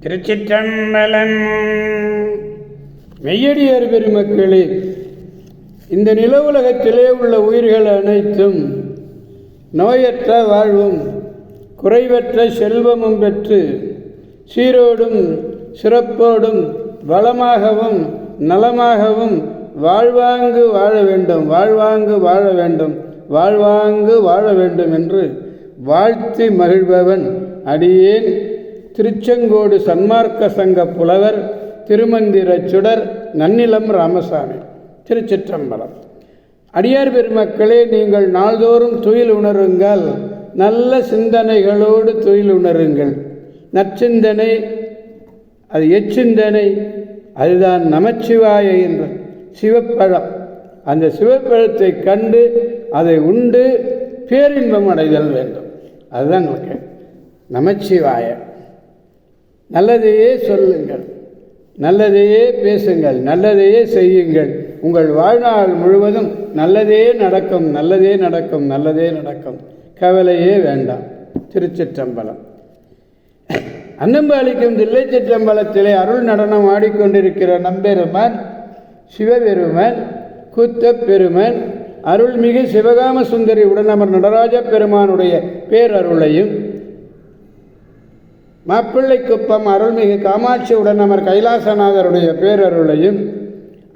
திருச்சிற்றம்பலம். மெய்யடியார் பெருமக்களே, இந்த நில உலகத்திலே உள்ள உயிர்கள் அனைத்தும் நோயற்ற வாழ்வும் குறைவற்ற செல்வமும் பெற்று சீரோடும் சிறப்போடும் வளமாகவும் நலமாகவும் வாழ்வாங்கு வாழ வேண்டும், வாழ்வாங்கு வாழ வேண்டும், வாழ்வாங்கு வாழ வேண்டும் என்று வாழ்த்தி மகிழ்பவன் அடியேன் திருச்செங்கோடு சன்மார்க்க சங்க புலவர் திருமந்திர சுடர் நன்னிலம் ராமசாமி. திருச்சிற்றம்பலம். அடியார் பெருமக்களே, நீங்கள் நாள்தோறும் துயில் உணருங்கள், நல்ல சிந்தனைகளோடு துயில் உணருங்கள். நற்சிந்தனை, அது எச்சிந்தனை, அதுதான் நமச்சிவாய என்ற சிவப்பழம். அந்த சிவப்பழத்தை கண்டு அதை உண்டு பேரின்பம் அடைதல் வேண்டும். அதுதான் நமக்கு நமச்சிவாய. நல்லதையே சொல்லுங்கள், நல்லதையே பேசுங்கள், நல்லதையே செய்யுங்கள். உங்கள் வாழ்நாள் முழுவதும் நல்லதே நடக்கும், நல்லதே நடக்கும், நல்லதே நடக்கும். கவலையே வேண்டாம். திருச்சிற்றம்பலம். அன்னம்பாளிக்கும் தில்லை சிற்றம்பலத்திலே அருள் நடனம் ஆடிக்கொண்டிருக்கிற நம்பெருமான் சிவபெருமான் கூத்தப் பெருமான் அருள்மிகு சிவகாம சுந்தரி உடனமர் நடராஜ பெருமானுடைய பேரருளையும், மாப்பிள்ளைக்குப்பம் அருள்மிகு காமாட்சி உடனமர் கைலாசநாதருடைய பேரருளையும்,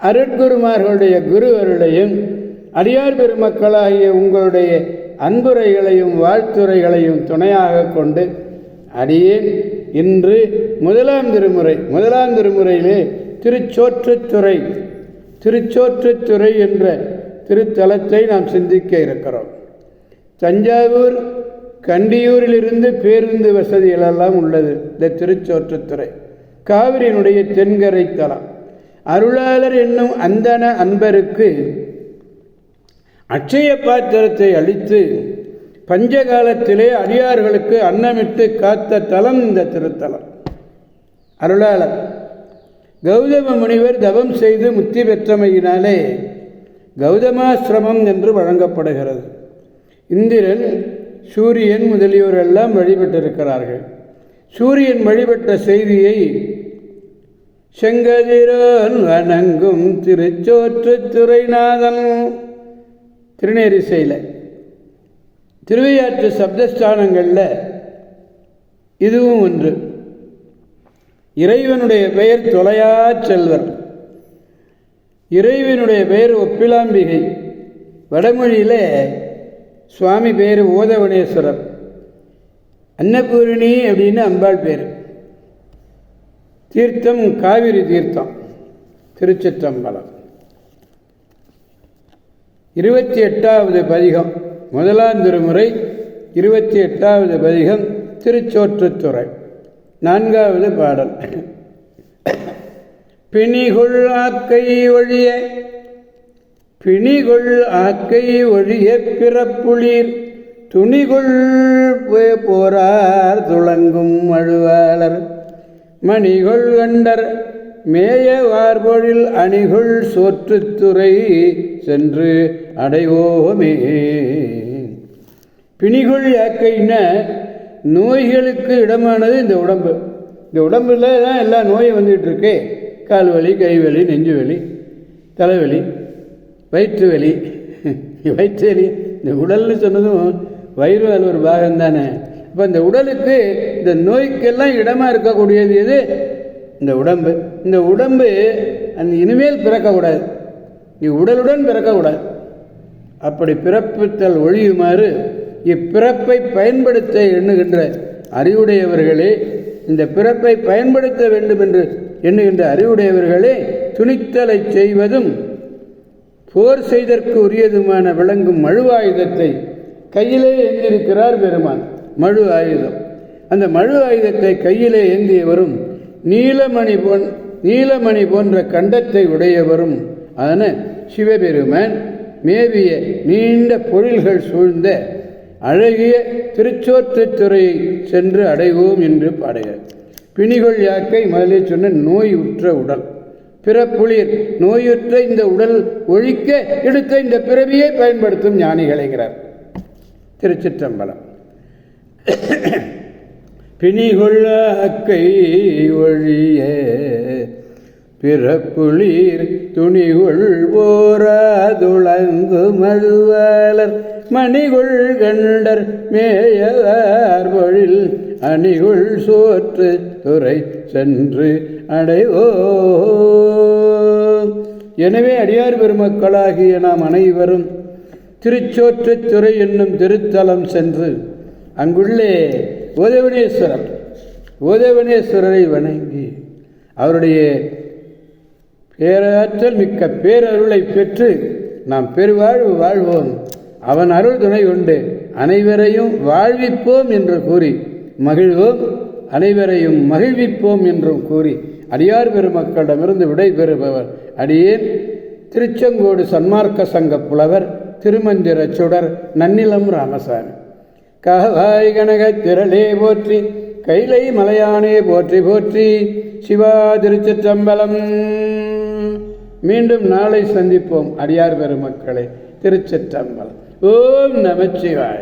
அருட்குருமார்களுடைய குரு அருளையும், அடியார் பெருமக்களாகிய உங்களுடைய அன்புரைகளையும் வாழ்த்துரைகளையும் துணையாக கொண்டு அடியேன் இன்று முதலாம் திருமுறையிலே திருச்சோற்றுத்துறை என்ற திருத்தலத்தை நாம் சிந்திக்க இருக்கிறோம். தஞ்சாவூர் கண்டியூரிலிருந்து பேருந்து வசதிகளெல்லாம் உள்ளது இந்த திருச்சோற்றுத்துறை. காவிரியினுடைய தென்கரை தலம். அருளாளர் என்னும் அந்தன அன்பருக்கு அட்சய பாத்திரத்தை அளித்து பஞ்சகாலத்திலே அடியார்களுக்கு அன்னமிட்டு காத்த தலம் இந்த திருத்தலம். அருளாளர் கௌதம முனிவர் தவம் செய்து முத்தி பெற்றமையினாலே கௌதமாசிரமம் என்று வழங்கப்படுகிறது. இந்திரன், சூரியன் முதலியோரெல்லாம் வழிபட்டிருக்கிறார்கள். சூரியன் வழிபட்ட செய்தியை செங்கதிரோன் வணங்கும் திருச்சோற்றுத்துறைநாதன் திருநேரிசையில் திருவையாற்று சப்தஸ்தானங்களில் இதுவும் ஒன்று. இறைவனுடைய பெயர் தொலையா செல்வர், இறைவனுடைய பெயர் ஒப்பிலாம்பிகை. வடமொழியில் சுவாமி பேர் ஓதவனேஸ்வரர், அன்னபூரணி அப்படின்னு அம்பாள் பேர். தீர்த்தம் காவிரி தீர்த்தம். திருச்சிற்றம்பலம். 28வது பதிகம், முதலாம் திருமுறை 28வது பதிகம், திருச்சோற்றுத்துறை. 4வது பாடல். பிணிகொள் ஆக்கை ஒழிய பிறப்புளீர் துணிகொள் போரார் துளங்கும் அழுவாளர் மணிகொள் கண்டர் மேய வார்பொழில் அணிகொள் சோற்றுத்துறை சென்று அடைவோமே. பிணிகொள் யாக்கைன்னா நோய்களுக்கு இடமானது இந்த உடம்பு. இந்த உடம்புல தான் எல்லா நோயும் வந்துகிட்டு இருக்கு. கால் வலி, கை வலி, நெஞ்சு வலி, தலைவலி, வயிற்று வலி. இந்த உடல்னு சொன்னதும் வயிறு அது ஒரு பாகம் தானே. இப்போ இந்த உடலுக்கு, இந்த நோய்க்கெல்லாம் இடமாக இருக்கக்கூடியது எது? இந்த உடம்பு. இந்த உடம்பு அந்த இனிமேல் பிறக்கக்கூடாது, உடலுடன் பிறக்கக்கூடாது. அப்படி பிறப்பித்தல் ஒழியுமாறு இப்பிறப்பை பயன்படுத்த எண்ணுகின்ற அறிவுடையவர்களே, இந்த பிறப்பை பயன்படுத்த வேண்டும் என்று எண்ணுகின்ற அறிவுடையவர்களே, துணித்தலை செய்வதும் போர் செய்தற்கு உரியதுமான விளங்கும் மழு ஆயுதத்தை கையிலே ஏந்தியிருக்கிறார் பெருமான். மழு ஆயுதம். அந்த மழு ஆயுதத்தை கையிலே ஏந்தியவரும் நீலமணி போன்ற கண்டத்தை உடையவரும் ஆன சிவபெருமான் மேவிய நீண்ட பொழில்கள் சூழ்ந்த அழகிய திருச்சோற்றுத்துறையை சென்று அடைவோம் என்று பாடுகிறார். பிணிகொள் யாக்கை முதலே சொன்ன நோய் உற்ற உடல், பிறப்புளிர் நோயுற்ற இந்த உடல் ஒழிக்க எடுத்த இந்த பிறவியை பயன்படுத்தும் ஞானிகளைங்கிறார். திருச்சிற்றம்பலம். பிணிகொள்ள அக்கை ஒழிய பிறப்புளீர் துணிகொள் போராதுளங்கு மழுவாளர் மணிகொள் கண்டர் மேயவார் பொழில் அணிகுள் சோற்று துறை சென்று அடைவோ. எனவே அடியார் பெருமக்களாகிய நாம் அனைவரும் திருச்சோற்றுத்துறை என்னும் திருத்தலம் சென்று அங்குள்ளே ஓதவனேஸ்வரரை வணங்கி அவருடைய பேராற்றல் மிக்க பேரருளை பெற்று நாம் பெருவாழ்வு வாழ்வோம். அவன் அருள் துணை கொண்டு அனைவரையும் வாழ்விப்போம் என்று கூறி மகிழ்வோம், அனைவரையும் மகிழ்விப்போம் என்றும் கூறி அடியார் பெருமக்களிடமிருந்து விடை பெறுபவர் அடியேன் திருச்செங்கோடு சன்மார்க்க சங்க புலவர் திருமந்திர சுடர் நன்னிலம் ராமசாமி. காவாய் கனக திரளே போற்றி, கைலை மலையானே போற்றி போற்றி. சிவா திருச்சிற்றம்பலம். மீண்டும் நாளை சந்திப்போம் அடியார் பெருமக்களை. திருச்சிற்றம்பலம். ஓம் நமச்சிவாய.